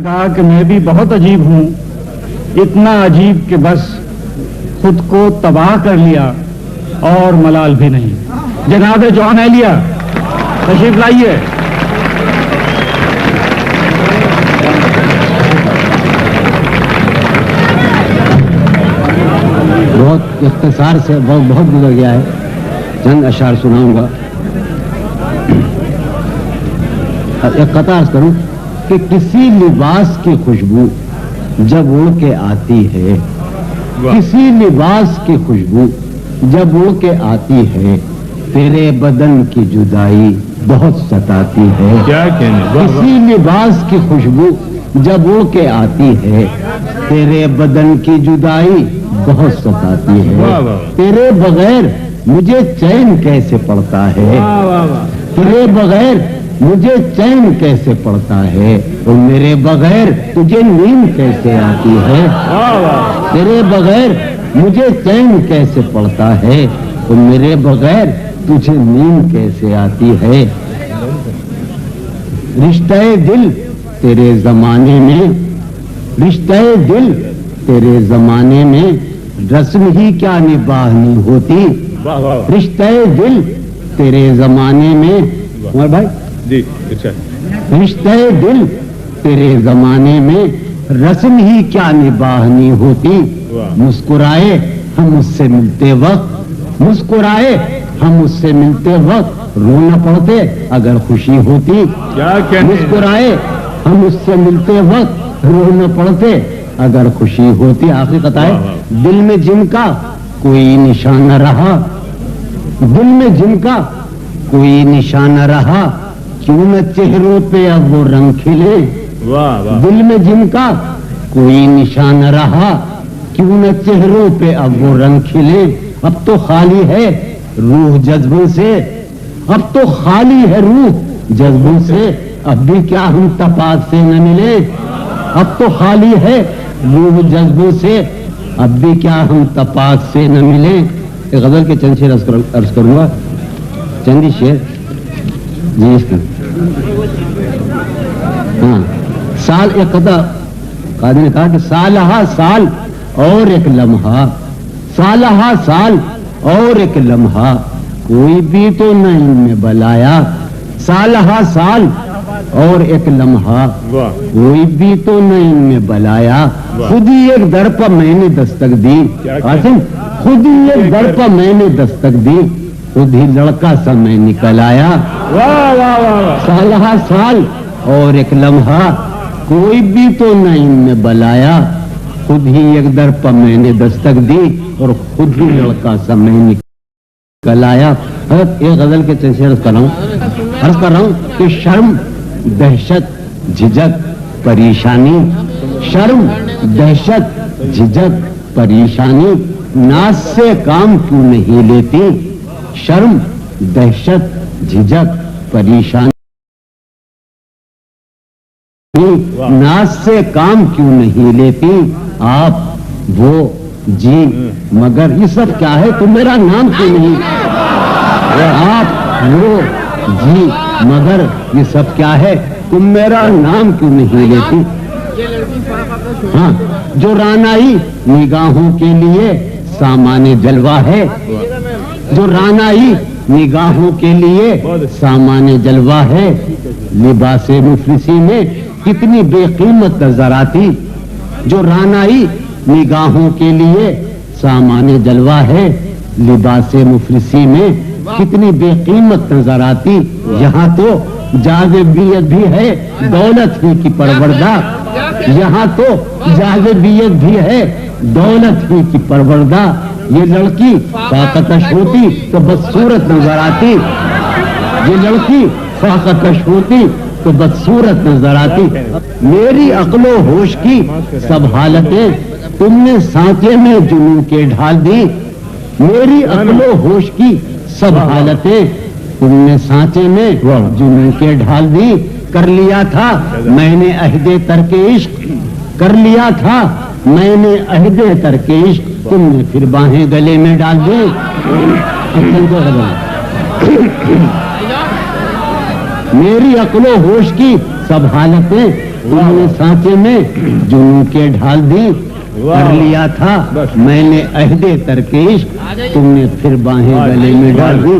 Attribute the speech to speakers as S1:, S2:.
S1: نے کہا کہ میں بھی بہت عجیب ہوں، اتنا عجیب کہ بس خود کو تباہ کر لیا اور ملال بھی نہیں۔ جناب جان ایلیا تشریف لائیے۔
S2: بہت اختصار سے بہت گزر گیا ہے، چند اشعار سناؤں گا۔ ایک قطع عرض کروں کہ کسی لباس کی خوشبو جب اڑ کے آتی ہے، کسی لباس کی خوشبو جب اڑ کے آتی ہے، تیرے بدن کی جدائی بہت ستاتی ہے۔ کسی لباس کی خوشبو جب اڑ کے آتی ہے، تیرے بدن کی جدائی بہت ستاتی ہے۔ تیرے بغیر مجھے چین کیسے پڑتا ہے، تیرے بغیر مجھے چین کیسے پڑتا ہے، اور میرے بغیر تجھے نیند کیسے آتی ہے۔ تیرے بغیر مجھے چین کیسے پڑتا ہے، اور میرے بغیر تجھے نیند کیسے آتی ہے۔ رشتہ دل تیرے زمانے میں، رشتہ دل تیرے زمانے میں رسم ہی کیا نباہنی ہوتی۔ رشتہ دل تیرے زمانے میں، عمر بھائی جی، رشتہ دل تیرے زمانے میں رسم ہی کیا نباہنی ہوتی۔ مسکرائے ہم اس سے ملتے وقت، مسکرائے ہم اس سے ملتے وقت رونا پڑتے اگر خوشی ہوتی۔ مسکرائے ہم اس سے ملتے وقت رونا پڑتے اگر خوشی ہوتی۔ آخری قطع ہے، دل میں جن کا کوئی نشان نہ رہا، دل میں جن کا کوئی نشان نہ رہا، کیوں نہ چہروں پہ اب وہ رنگ کھلے۔ دل میں جن کا کوئی نشان نہ رہا، کیوں نہ چہروں پہ اب وہ رنگ کھلے۔ اب تو خالی ہے روح جذبوں سے، اب تو خالی ہے روح جذبوں سے، اب بھی کیا ہم تپاک سے نہ ملے۔ اب تو خالی ہے روح جذبوں سے، اب بھی کیا ہم تپاک سے نہ ملے۔ ایک غزل کے چند شعر عرض کروں گا، چند ہی شعر جی اس کا۔ ہاں، سال ایک قطع قاضی نے کہا کہ سالہا سال اور ایک لمحہ، سالہا سال اور ایک لمحہ، کوئی بھی تو نہ ان میں بلایا۔ سالہا سال اور ایک لمحہ، کوئی بھی تو نہ ان میں بلایا۔ خود ہی ایک در پر میں نے دستک دی، قاسم خود ہی ایک در پر میں نے دستک دی، خود ہی لڑکا سا میں نکل آیا۔ سالہا سال اور ایک لمحہ، کوئی بھی تو نہ ان میں بلایا، خود ہی ایک در پر میں نے دستک دی اور خود ہی لڑکا سا میں نکل آیا۔ ایک غزل کے چند شعر عرض کر رہا ہوں کہ شرم دہشت جھجک پریشانی، شرم دہشت جھجک پریشانی، ناز سے کام کیوں نہیں لیتی۔ شرم دہشت جھجک پریشانی، ناز سے کام کیوں نہیں لیتی۔ آپ وہ جی مگر یہ سب کیا ہے، تم میرا نام کیوں نہیں۔ آپ وہ جی مگر یہ سب کیا ہے، تم میرا نام کیوں نہیں لیتی۔ ہاں، جو رانائی نگاہوں کے لیے سامان جلوہ ہے، جو رانائی نگاہوں کے لیے سامان جلوہ ہے، لباس مفلسی میں کتنی بے قیمت نظر آتی۔ جو رانائی نگاہوں کے لیے سامان جلوہ ہے، لباس مفلسی میں کتنی بے قیمت نظر آتی۔ یہاں تو جاذبیت بھی ہے دولت ہی کی پروردہ، یہاں تو جاذبیت بھی ہے دولت ہی کی پروردہ، یہ لڑکی فاقہ-کش ہوتی تو بدصورت نظر آتی، یہ لڑکی فاقہ-کش ہوتی تو بدصورت نظر آتی۔ میری عقل و ہوش کی سب حالتیں تم نے سانچے میں جنوں کے ڈھال دی، میری عقل و ہوش کی سب حالتیں تم نے سانچے میں جنوں کے ڈھال دی۔ کر لیا تھا میں نے عہد ترک عشق، کر لیا تھا میں نے عہد ترک عشق، تم نے پھر باہیں گلے میں ڈال دی۔ میری عقل و ہوش کی سب حالتیں تم نے سانچے میں جنوں کے ڈھال دی، کر لیا تھا میں نے عہد ترکیش، تم نے پھر باہیں گلے میں ڈال دی۔